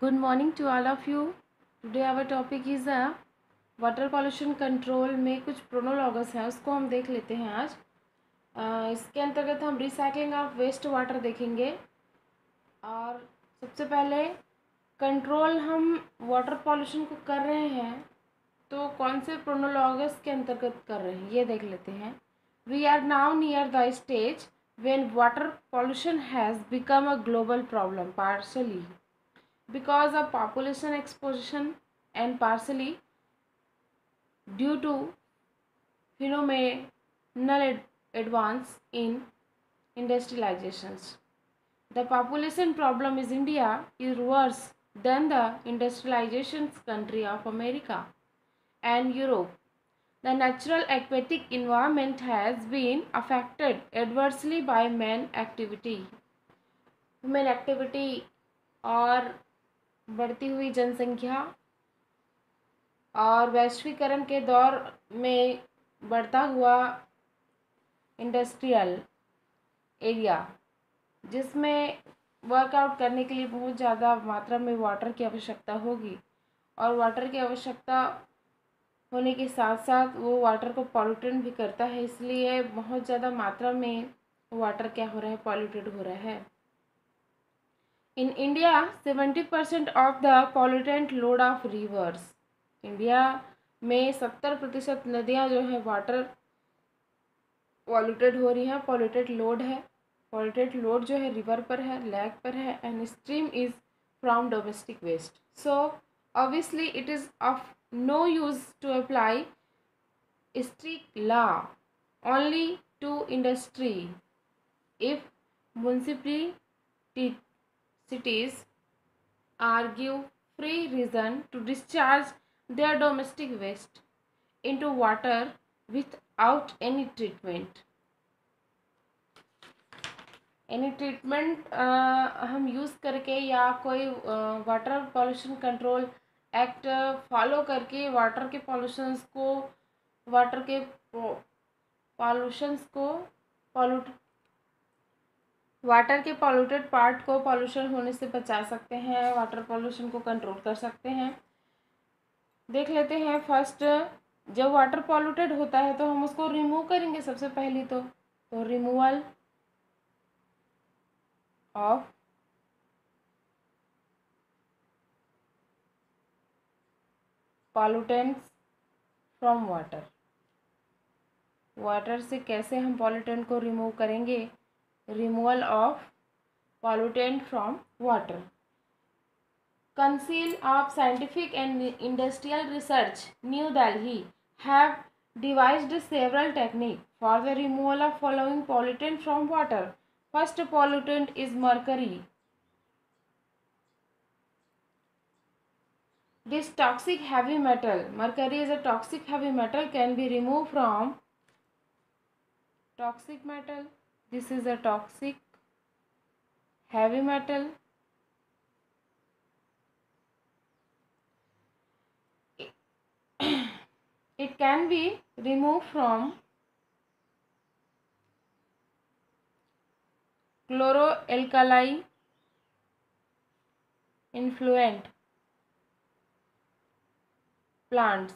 Good morning to all of you. Today our topic is water pollution control में कुछ प्रोनोलॉगस हैं उसको हम देख लेते हैं आज। इसके अंतर्गत हम रिसाइकलिंग ऑफ वेस्ट वाटर देखेंगे। और सबसे पहले कंट्रोल हम वाटर पॉल्यूशन को कर रहे हैं तो कौन से प्रोनोलॉगस के अंतर्गत कर रहे हैं ये देख लेते हैं। We are now near the stage when water pollution has become a global problem, partially because of population expansion and partially due to phenomenal advance in industrializations. The population problem in India is worse than the industrialization country of America and Europe. The natural aquatic environment has been affected adversely by man activity. Human activity और बढ़ती हुई जनसंख्या और वैश्वीकरण के दौर में बढ़ता हुआ इंडस्ट्रियल एरिया, जिसमें वर्कआउट करने के लिए बहुत ज़्यादा मात्रा में वाटर की आवश्यकता होगी और वाटर की आवश्यकता होने के साथ साथ वो वाटर को पॉल्यूटेंट भी करता है, इसलिए बहुत ज़्यादा मात्रा में वाटर क्या हो रहा है, पॉल्यूटेड हो रहा है। In India 70% of the pollutant load of reverse. India में 70% नदियाँ जो है वाटर पॉल्यूटेड हो रही हैं, पॉल्यूटेड लोड है। पॉल्यूटेड लोड जो है रिवर पर है, लेक पर है and stream is from domestic waste. So obviously it is of no use to apply strict law only to industry if municipalities are give free reason to discharge their domestic waste into water without any treatment. Any treatment हम use करके या कोई water pollution control act follow करके water के pollutions को pollute water के polluted part को pollution होने से बचा सकते हैं, वाटर पॉल्यूशन को कंट्रोल कर सकते हैं। देख लेते हैं। फर्स्ट, जब वाटर पॉल्यूटेड होता है तो हम उसको रिमूव करेंगे। सबसे पहली तो removal of pollutants from water. Water से कैसे हम पॉल्यूटेंट को रिमूव करेंगे? Removal of pollutant from water. Council of Scientific and Industrial Research, New Delhi, have devised several techniques for the removal of following pollutant from water. First pollutant is mercury. This toxic heavy metal, mercury is a toxic heavy metal, can be removed from toxic metal. This is a toxic heavy metal. It can be removed from chloroalkali influent plants.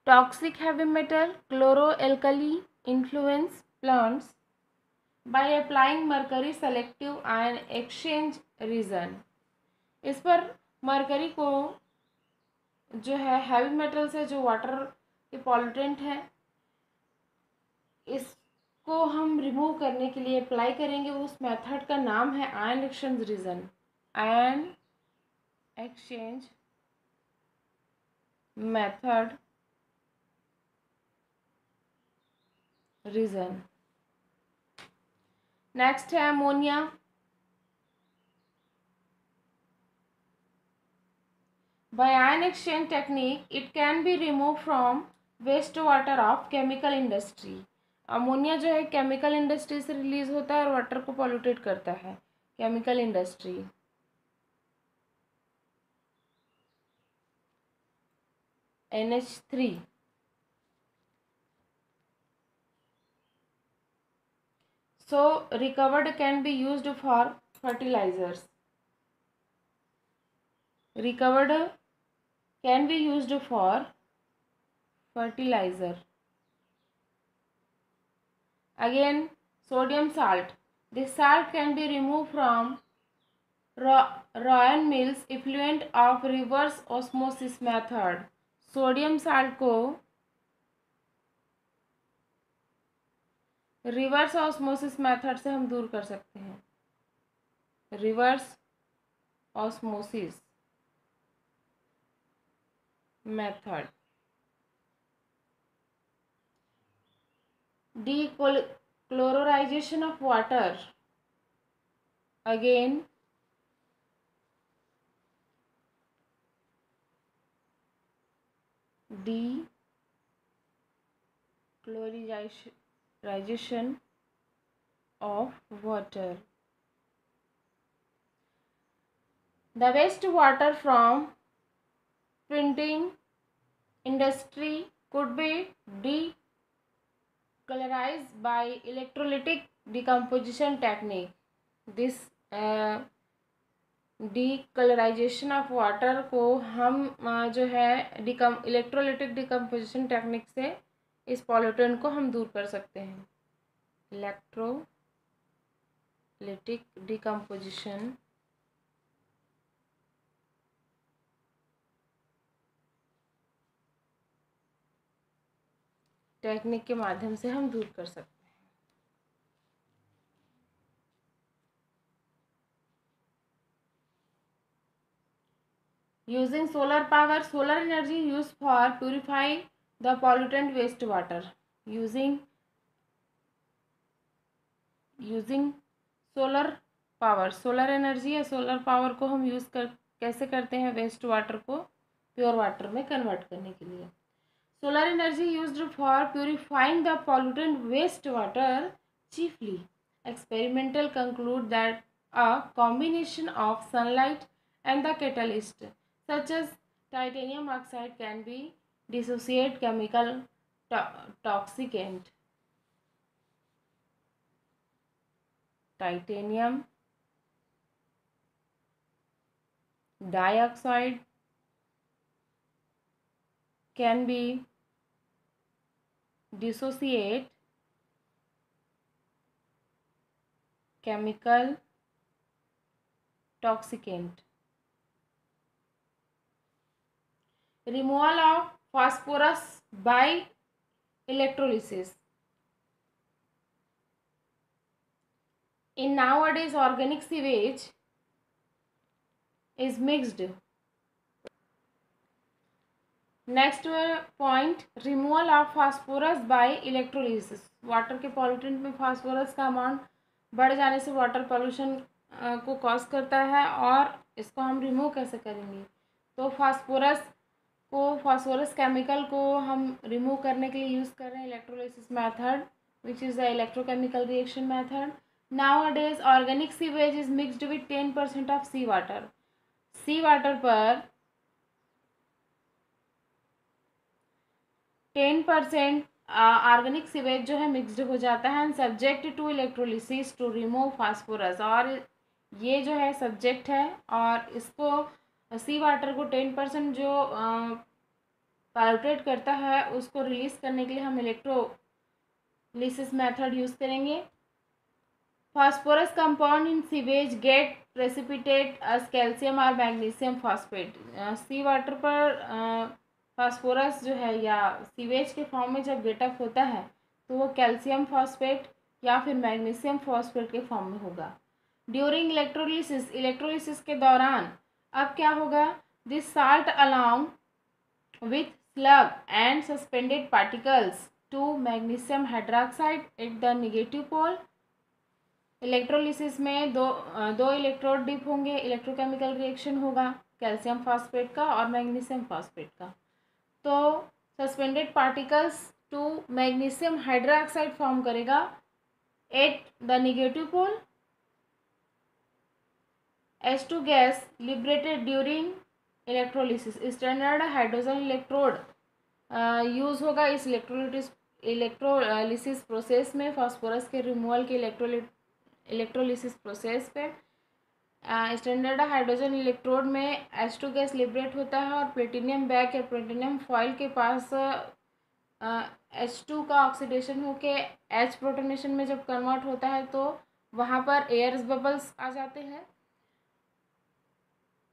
Toxic heavy metal chloroalkali influence plants by applying mercury selective ion exchange resin. इस पर mercury को जो है heavy metal से जो water के pollutant है इसको हम रिमूव करने के लिए अप्लाई करेंगे। उस मेथड का नाम है ion exchange region. Ion exchange method region. Next है ammonia. By ion exchange technique, it can be removed from wastewater of chemical industry. Ammonia जो है केमिकल इंडस्ट्री से रिलीज होता है और वाटर को पॉल्यूटेट करता है। Chemical industry. NH3। So recovered can be used for fertilizers. Recovered can be used for fertilizer. Again, sodium salt. This salt can be removed from Royan Mills effluent of reverse osmosis method. Sodium salt को reverse osmosis method से हम दूर कर सकते हैं. Reverse osmosis method. Dechlororization of water. Again, dechlororization of water. The wastewater from printing industry could be decolorized by electrolytic decomposition technique. This decolorization of water को हम जो है इलेक्ट्रोलिटिक डिकम्पोजिशन टेक्निक से इस पॉल्यूटेंट को हम दूर कर सकते हैं. इलेक्ट्रोलिटिक डिकम्पोजिशन टेक्निक के माध्यम से हम दूर कर सकते हैं. Using solar power, solar energy used for purify the pollutant wastewater. Using solar power, solar energy या सोलर पावर को हम यूज़ कैसे करते हैं वेस्ट वाटर को प्योर वाटर में कन्वर्ट करने के लिए. Solar energy used for purifying the pollutant waste water chiefly. Experimental conclude that a combination of sunlight and the catalyst such as titanium oxide can be dissociate chemical toxicant. Titanium dioxide can be dissociate chemical toxicant. Removal of phosphorus by electrolysis. In nowadays organic sewage is mixed. Next point, removal of phosphorus by electrolysis. Water के pollutant में phosphorus का amount बढ़ जाने से water pollution को cause करता है और इसको हम रिमूव कैसे करेंगे. तो फास्फोरस केमिकल को हम रिमूव करने के लिए यूज़ कर रहे हैं electrolysis method which is the electrochemical reaction method. Nowadays organic sewage is mixed with 10% of sea water. Sea water पर 10% ऑर्गेनिक सीवेज जो है मिक्सड हो जाता है and subject to electrolysis to remove phosphorus. और ये जो है सब्जेक्ट है और इसको सी वाटर को 10% जो पॉल्यूटेट करता है उसको रिलीज करने के लिए हम इलेक्ट्रोलिसिस मेथड यूज़ करेंगे. Phosphorus compound in sewage get precipitate as calcium or magnesium phosphate. Sea water पर फास्फोरस जो है या सीवेज के फॉर्म में जब गेटअप होता है तो वो कैल्शियम फॉस्फेट या फिर मैग्नीशियम फॉस्फेट के फॉर्म में होगा. ड्यूरिंग इलेक्ट्रोलिसिस के दौरान अब क्या होगा. This salt along with slug and suspended particles to magnesium hydroxide at the negative pole. Electrolysis में दो इलेक्ट्रोड डिप होंगे. इलेक्ट्रोकेमिकल रिएक्शन होगा कैल्शियम फॉस्फेट का और मैग्नीशियम फॉस्फेट का. तो suspended particles to magnesium hydroxide form करेगा at the negative pole. H2 gas liberated during electrolysis. Standard hydrogen electrode use होगा इस इलेक्ट्रोलिसिस प्रोसेस में, फास्फोरस के रिमूवल के इलेक्ट्रोलिसिस प्रोसेस पे स्टैंडर्ड हाइड्रोजन इलेक्ट्रोड में H2 गैस लिबरेट होता है और प्लेटिनियम बैग या प्लेटिनियम फॉइल के पास H2 का ऑक्सीडेशन होके H प्रोटोनेशन में जब कन्वर्ट होता है तो वहाँ पर एयर बबल्स आ जाते हैं।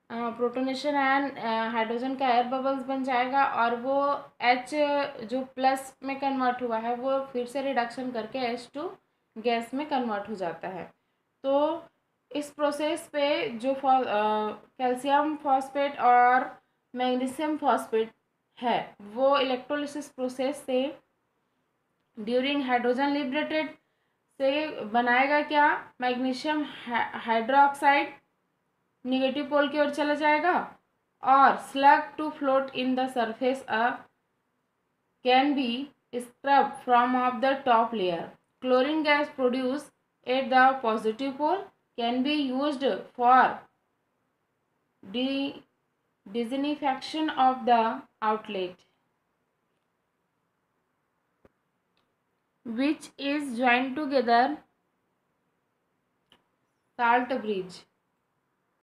प्रोटोनेशन आयन हाइड्रोजन का एयर बबल्स बन जाएगा और वो H जो प्लस में कन्वर्ट हुआ है वो फिर से रिडक्शन करके H2 गैस में कन्वर्ट हो जाता है। तो इस प्रोसेस पे जो कैल्शियम फॉस्फेट और मैग्नीशियम फॉस्फेट है वो इलेक्ट्रोलिसिस प्रोसेस से ड्यूरिंग हाइड्रोजन लिबरेटेड से बनाएगा क्या, मैग्नीशियम हाइड्रोक्साइड निगेटिव पोल की ओर चला जाएगा और slug to float in the surface can be scrub from off the top layer. Chlorine gas produce at the positive pole can be used for disinfection of the outlet which is joined together salt bridge।